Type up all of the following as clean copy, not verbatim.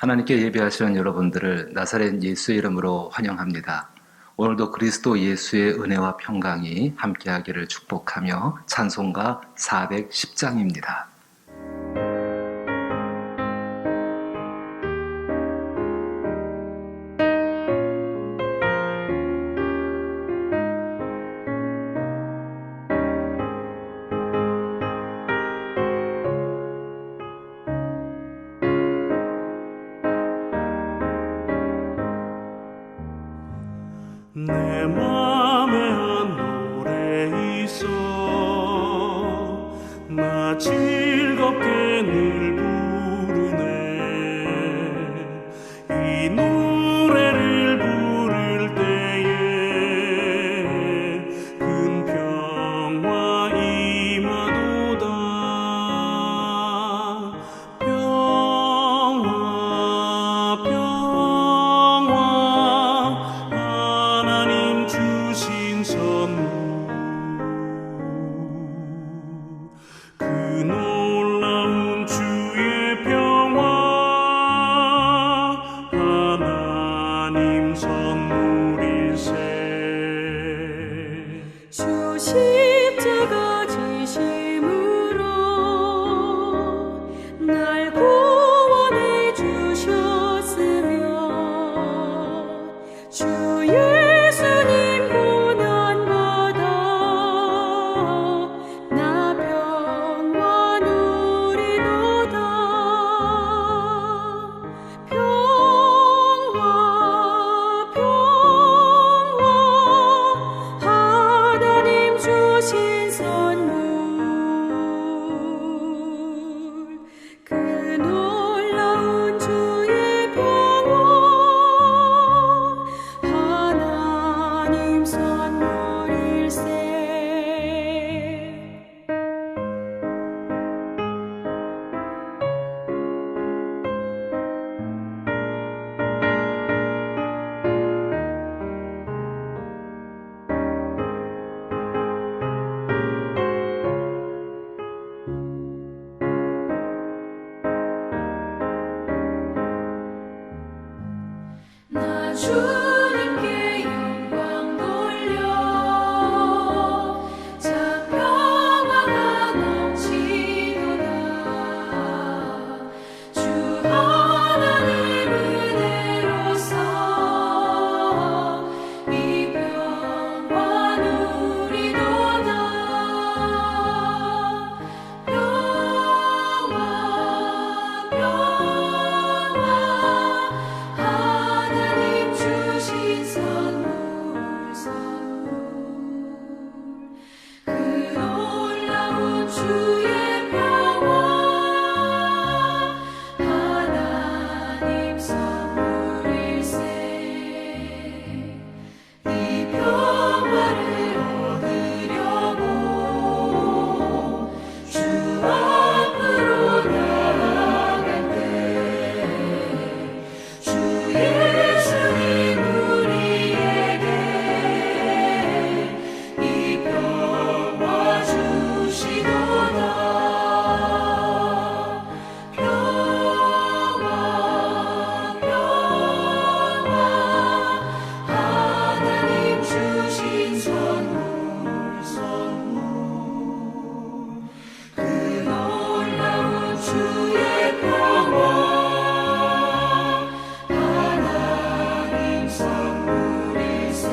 하나님께 예배하시는 여러분들을 나사렛 예수의 이름으로 환영합니다. 오늘도 그리스도 예수의 은혜와 평강이 함께하기를 축복하며 찬송가 410장입니다. 내 맘에 한 노래 있어 나 즐겁게 늘 부르네 이 노래를 부를 때에 큰 평화 임하도다 평화 하나님 주신 선물 그 놀라운 주의 평화 하나님 선물일세 주 십자가 지심으로 날 구원해 주셨으며 주 예수님 고난받아 나 평화 누리도다 평화 하나님 주신 선물 그 놀라운 주의 평화 하나님 선물일세 나 주님께 영광 돌려 자 평화가 넘치도다 주 하나님 은혜로서 이 평화 누리도다 하나님 주신 선물 그 놀라운 주의 평화 하나님 선물일세 이 평화를 얻으려고 주 앞으로 나아갈 때 주 예수님 우리에게 이 평화 주시도다 평화 하나님 주신 선물 그 놀라운 주의 평화 하나님 선물일세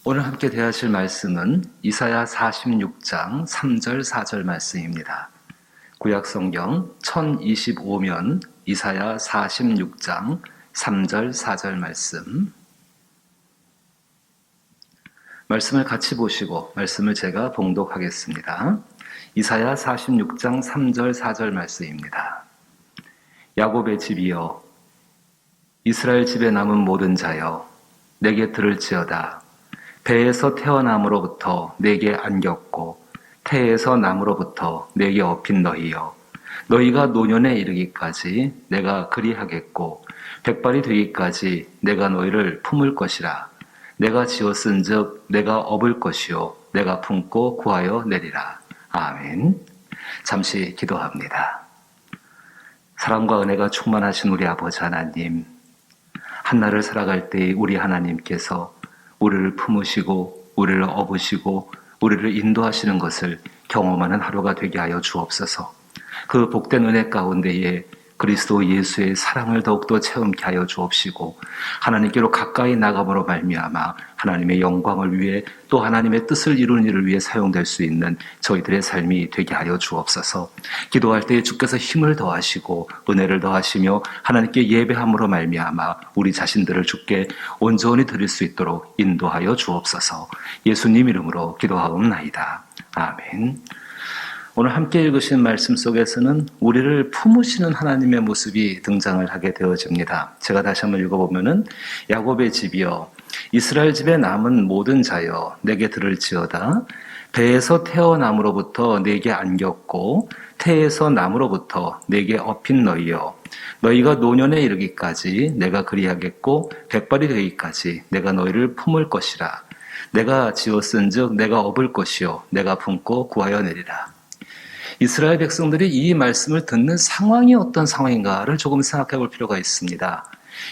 오늘 함께 대하실 말씀은 이사야 46장 3절 4절 말씀입니다. 구약성경 1025면 이사야 46장 3절 4절 말씀을 같이 보시고 말씀을 제가 봉독하겠습니다. 이사야 46장 3절 4절 말씀입니다. 야곱의 집이여 이스라엘 집에 남은 모든 자여 내게 들을지어다. 배에서 태어남으로부터 내게 안겼고 태에서 남으로부터 내게 업힌 너희여 너희가 노년에 이르기까지 내가 그리하겠고 백발이 되기까지 내가 너희를 품을 것이라. 내가 지었은즉 내가 업을 것이요 내가 품고 구하여 내리라. 아멘. 잠시 기도합니다. 사랑과 은혜가 충만하신 우리 아버지 하나님, 한날을 살아갈 때 우리 하나님께서 우리를 품으시고 우리를 업으시고 우리를 인도하시는 것을 경험하는 하루가 되게 하여 주옵소서. 그 복된 은혜 가운데에 그리스도 예수의 사랑을 더욱더 체험케 하여 주옵시고 하나님께로 가까이 나감으로 말미암아 하나님의 영광을 위해 또 하나님의 뜻을 이루는 일을 위해 사용될 수 있는 저희들의 삶이 되게 하여 주옵소서. 기도할 때 주께서 힘을 더하시고 은혜를 더하시며 하나님께 예배함으로 말미암아 우리 자신들을 주께 온전히 드릴 수 있도록 인도하여 주옵소서. 예수님 이름으로 기도하옵나이다. 아멘. 오늘 함께 읽으신 말씀 속에서는 우리를 품으시는 하나님의 모습이 등장을 하게 되어집니다. 제가 다시 한번 읽어보면은 야곱의 집이여 이스라엘 집에 남은 모든 자여 내게 들을지어다. 배에서 태어남으로부터 내게 안겼고 태에서 남으로부터 내게 업힌 너희여 너희가 노년에 이르기까지 내가 그리하겠고 백발이 되기까지 내가 너희를 품을 것이라. 내가 지었은즉 내가 업을 것이요 내가 품고 구하여 내리라. 이스라엘 백성들이 이 말씀을 듣는 상황이 어떤 상황인가를 조금 생각해 볼 필요가 있습니다.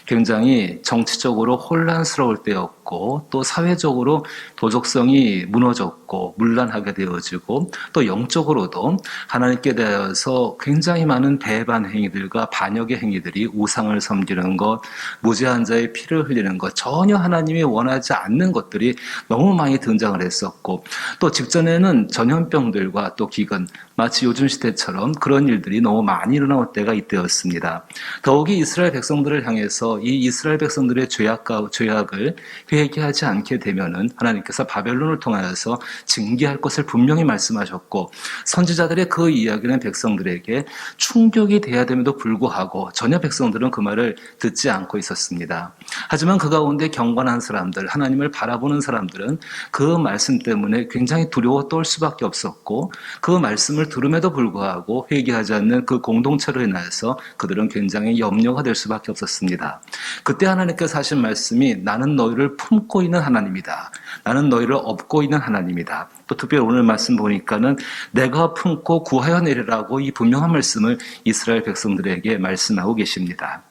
굉장히 정치적으로 혼란스러울 때였고 또 사회적으로 도덕성이 무너졌고 문란하게 되어지고 또 영적으로도 하나님께 대해서 굉장히 많은 배반 행위들과 반역의 행위들이 우상을 섬기는 것, 무죄한 자의 피를 흘리는 것, 전혀 하나님이 원하지 않는 것들이 너무 많이 등장을 했었고 또 직전에는 전염병들과 또 기근, 마치 요즘 시대처럼 그런 일들이 너무 많이 일어날 때가 이때였습니다. 더욱이 이스라엘 백성들을 향해서 이 이스라엘 백성들의 죄악을 회개하지 않게 되면은 하나님께서 바벨론을 통하여서 징계할 것을 분명히 말씀하셨고 선지자들의 그 이야기는 백성들에게 충격이 돼야 됨에도 불구하고 전혀 백성들은 그 말을 듣지 않고 있었습니다. 하지만 그 가운데 경건한 사람들, 하나님을 바라보는 사람들은 그 말씀 때문에 굉장히 두려워 떨 수밖에 없었고 그 말씀을 들음에도 불구하고 회개하지 않는 그 공동체로 인하여서 그들은 굉장히 염려가 될 수밖에 없었습니다. 그때 하나님께서 하신 말씀이 나는 너희를 품고 있는 하나님이다. 나는 너희를 업고 있는 하나님이다. 또 특별히 오늘 말씀 보니까는 내가 품고 구하여 내리라고 이 분명한 말씀을 이스라엘 백성들에게 말씀하고 계십니다.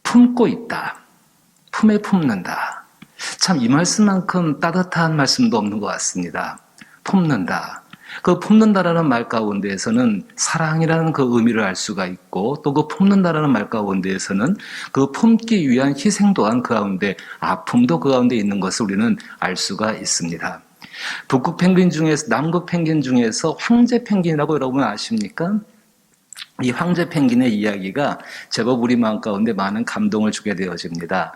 품고 있다. 품에 품는다. 참 이 말씀만큼 따뜻한 말씀도 없는 것 같습니다. 품는다. 그 품는다라는 말 가운데에서는 사랑이라는 그 의미를 알 수가 있고 또 그 품는다라는 말 가운데에서는 그 품기 위한 희생 또한 그 가운데 아픔도 그 가운데 있는 것을 우리는 알 수가 있습니다. 북극 펭귄 중에서 남극 펭귄 중에서 황제 펭귄이라고 여러분 아십니까? 이 황제 펭귄의 이야기가 제법 우리 마음 가운데 많은 감동을 주게 되어집니다.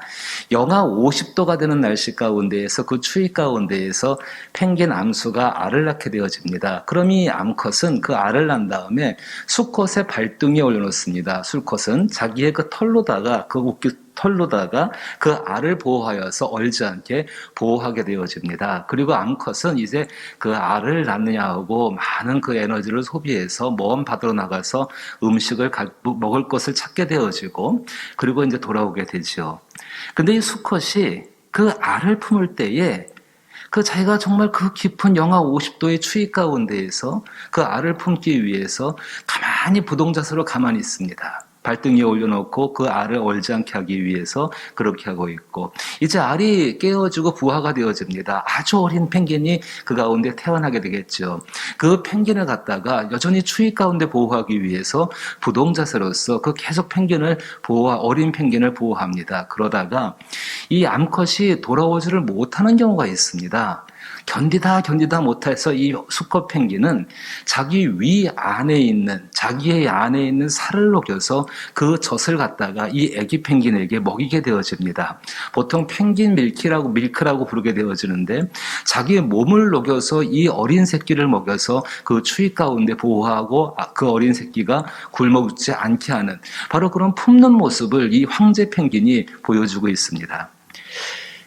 영하 50도가 되는 날씨 가운데에서 그 추위 가운데에서 펭귄 암수가 알을 낳게 되어집니다. 그럼 이 암컷은 그 알을 낳은 다음에 수컷의 발등에 올려놓습니다. 수컷은 자기의 그 털로다가 그 알을 보호하여서 얼지 않게 보호하게 되어집니다. 그리고 암컷은 이제 그 알을 낳느냐 하고 많은 그 에너지를 소비해서 먼 바다로 나가서 음식을 먹을 것을 찾게 되어지고 그리고 이제 돌아오게 되죠. 근데 이 수컷이 그 알을 품을 때에 그 자기가 정말 그 깊은 영하 50도의 추위 가운데에서 그 알을 품기 위해서 가만히 부동자세로 가만히 있습니다. 발등 위에 올려놓고 그 알을 얼지 않게 하기 위해서 그렇게 하고 있고 이제 알이 깨어지고 부화가 되어집니다. 아주 어린 펭귄이 그 가운데 태어나게 되겠죠. 그 펭귄을 갖다가 여전히 추위 가운데 보호하기 위해서 부동자세로서 그 계속 어린 펭귄을 보호합니다. 그러다가 이 암컷이 돌아오지를 못하는 경우가 있습니다. 견디다 못해서 이 수컷 펭귄은 자기의 안에 있는 살을 녹여서 그 젖을 갖다가 이 애기 펭귄에게 먹이게 되어집니다. 보통 펭귄 밀크라고 부르게 되어지는데 자기의 몸을 녹여서 이 어린 새끼를 먹여서 그 추위 가운데 보호하고 그 어린 새끼가 굶어 죽지 않게 하는 바로 그런 품는 모습을 이 황제 펭귄이 보여주고 있습니다.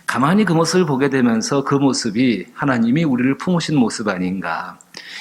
가만히 그 모습을 보게 되면서 그 모습이 하나님이 우리를 품으신 모습 아닌가.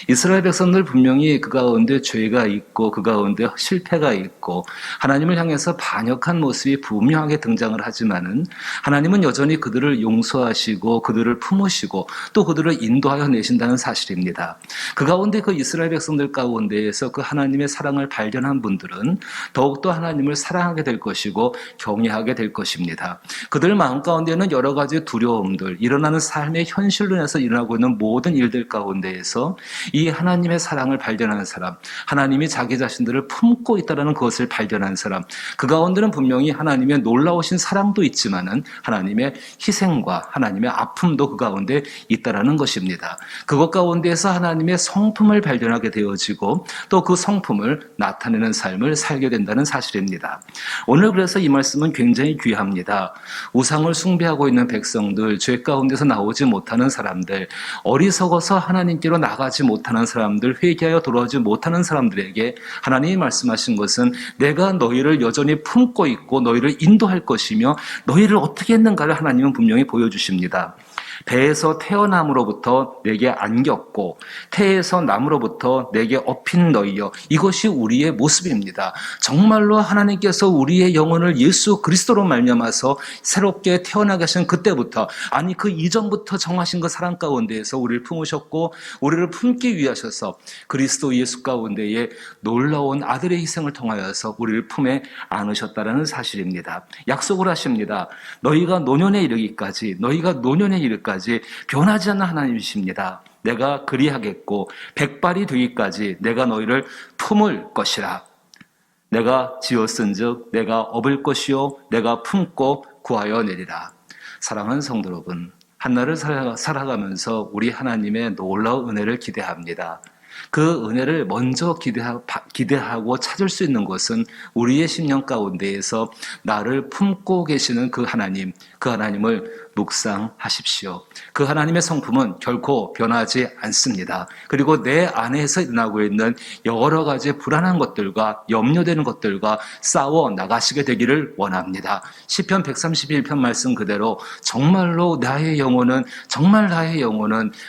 이스라엘 백성들 분명히 그 가운데 죄가 있고 그 가운데 실패가 있고 하나님을 향해서 반역한 모습이 분명하게 등장을 하지만은 하나님은 여전히 그들을 용서하시고 그들을 품으시고 또 그들을 인도하여 내신다는 사실입니다. 그 가운데 그 이스라엘 백성들 가운데에서 그 하나님의 사랑을 발견한 분들은 더욱더 하나님을 사랑하게 될 것이고 경외하게 될 것입니다. 그들 마음 가운데는 여러 가지 두려움들, 일어나는 삶의 현실로 인해서 일어나고 있는 모든 일들 가운데에서 이 하나님의 사랑을 발견하는 사람, 하나님이 자기 자신들을 품고 있다는 것을 발견한 사람, 그 가운데는 분명히 하나님의 놀라우신 사랑도 있지만은 하나님의 희생과 하나님의 아픔도 그 가운데 있다라는 것입니다. 그것 가운데에서 하나님의 성품을 발견하게 되어지고 또 그 성품을 나타내는 삶을 살게 된다는 사실입니다. 오늘 그래서 이 말씀은 굉장히 귀합니다. 우상을 숭배하고 있는 백성들, 죄 가운데서 나오지 못하는 사람들, 어리석어서 하나님께로 나가지 못하는 사람들, 회개하여 돌아오지 못하는 사람들에게 하나님이 말씀하신 것은 내가 너희를 여전히 품고 있고 너희를 인도할 것이며 너희를 어떻게 했는가를 하나님은 분명히 보여주십니다. 배에서 태어남으로부터 내게 안겼고 태에서 남으로부터 내게 업힌 너희여, 이것이 우리의 모습입니다. 정말로 하나님께서 우리의 영혼을 예수 그리스도로 말미암아서 새롭게 태어나게 하신 그때부터, 아니 그 이전부터 정하신 그 사랑 가운데에서 우리를 품으셨고 우리를 품기 위하셔서 그리스도 예수 가운데에 놀라운 아들의 희생을 통하여서 우리를 품에 안으셨다는 사실입니다. 약속을 하십니다. 너희가 노년에 이르기까지, 너희가 노년에 이르기까지 변하지 않는 하나님이십니다. 내가 그리하겠고 백발이 되기까지 내가 너희를 품을 것이라. 내가 지었은즉 내가 업을 것이요 내가 품고 구하여 내리라. 사랑하는 성도 여러분, 한날을 살아가면서 우리 하나님의 놀라운 은혜를 기대합니다. 그 은혜를 먼저 기대하고 찾을 수 있는 것은 우리의 심령 가운데에서 나를 품고 계시는 그 하나님, 그 하나님을 묵상하십시오. 그 하나님의 성품은 결코 변하지 않습니다. 그리고 내 안에서 일어나고 있는 여러 가지 불안한 것들과 염려되는 것들과 싸워 나가시게 되기를 원합니다. 시편 131편 말씀 그대로 정말로 나의 영혼은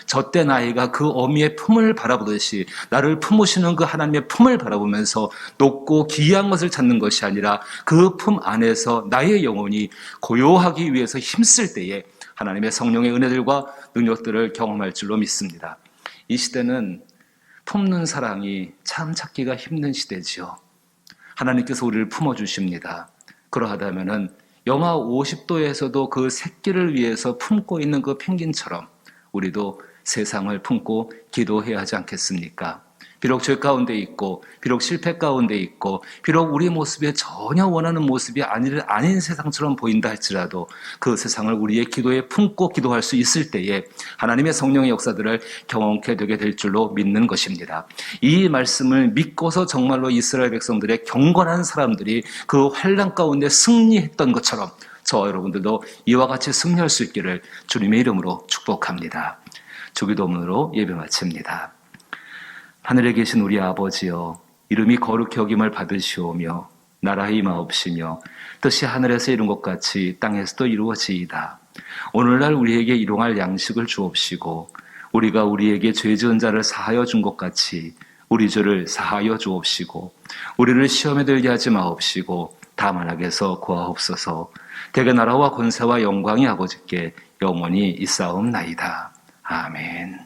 젖대 나이가 그 어미의 품을 바라보듯이 나를 품으시는 그 하나님의 품을 바라보면서 높고 기이한 것을 찾는 것이 아니라 그 품 안에서 나의 영혼이 고요하기 위해서 힘쓸 때에 하나님의 성령의 은혜들과 능력들을 경험할 줄로 믿습니다. 이 시대는 품는 사랑이 참 찾기가 힘든 시대지요. 하나님께서 우리를 품어주십니다. 그러하다면은 영하 50도에서도 그 새끼를 위해서 품고 있는 그 펭귄처럼 우리도 세상을 품고 기도해야 하지 않겠습니까? 비록 죄 가운데 있고 비록 실패 가운데 있고 비록 우리 모습에 전혀 원하는 모습이 아닌 세상처럼 보인다 할지라도 그 세상을 우리의 기도에 품고 기도할 수 있을 때에 하나님의 성령의 역사들을 경험케 되게 될 줄로 믿는 것입니다. 이 말씀을 믿고서 정말로 이스라엘 백성들의 경건한 사람들이 그 환난 가운데 승리했던 것처럼 저와 여러분들도 이와 같이 승리할 수 있기를 주님의 이름으로 축복합니다. 주기도문으로 예배 마칩니다. 하늘에 계신 우리 아버지여, 이름이 거룩히 여김을 받으시오며 나라의 임하옵시며 뜻이 하늘에서 이룬 것 같이 땅에서도 이루어지이다. 오늘날 우리에게 일용할 양식을 주옵시고 우리가 우리에게 죄 지은 자를 사하여 준 것 같이 우리 죄를 사하여 주옵시고 우리를 시험에 들게 하지 마옵시고 다만 악에서 구하옵소서. 대개 나라와 권세와 영광이 아버지께 영원히 있사옵나이다. 아멘.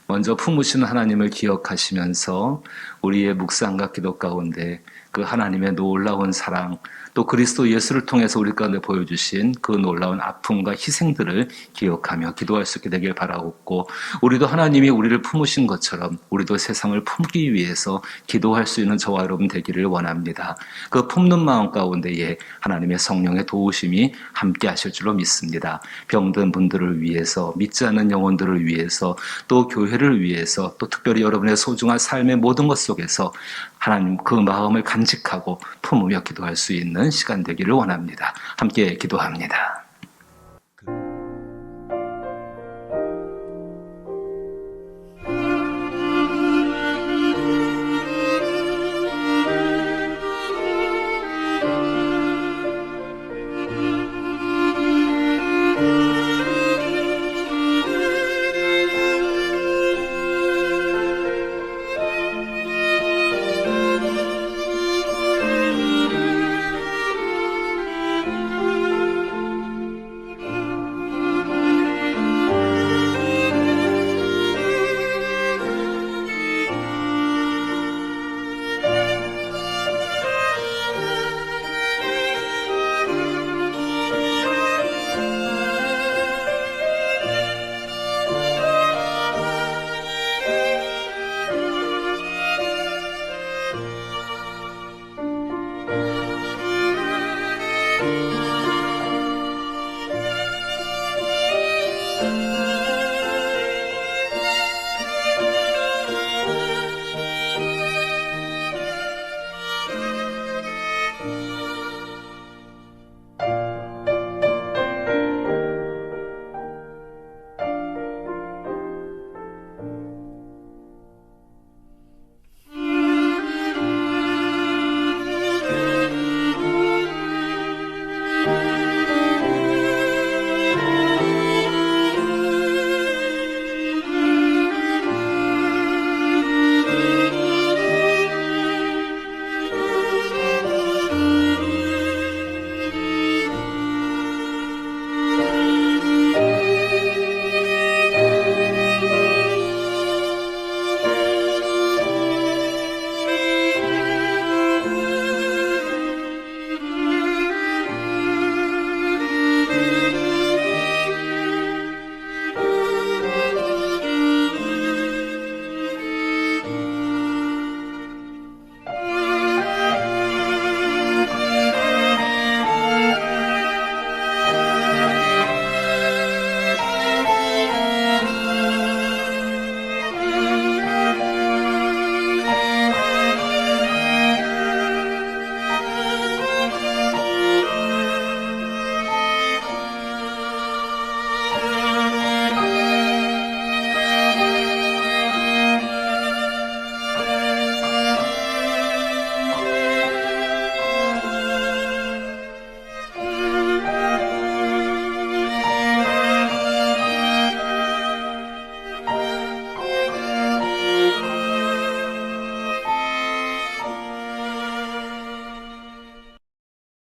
먼저 품으시는 하나님을 기억하시면서 우리의 묵상과 기도 가운데 그 하나님의 놀라운 사랑, 또 그리스도 예수를 통해서 우리 가운데 보여주신 그 놀라운 아픔과 희생들을 기억하며 기도할 수 있게 되길 바라옵고, 우리도 하나님이 우리를 품으신 것처럼 우리도 세상을 품기 위해서 기도할 수 있는 저와 여러분 되기를 원합니다. 그 품는 마음 가운데에 하나님의 성령의 도우심이 함께 하실 줄로 믿습니다. 병든 분들을 위해서, 믿지 않는 영혼들을 위해서, 또 교회를 위해서, 또 특별히 여러분의 소중한 삶의 모든 것 속에서 하나님 그 마음을 간직하고 품으며 기도할 수 있는 시간 되기를 원합니다. 함께 기도합니다.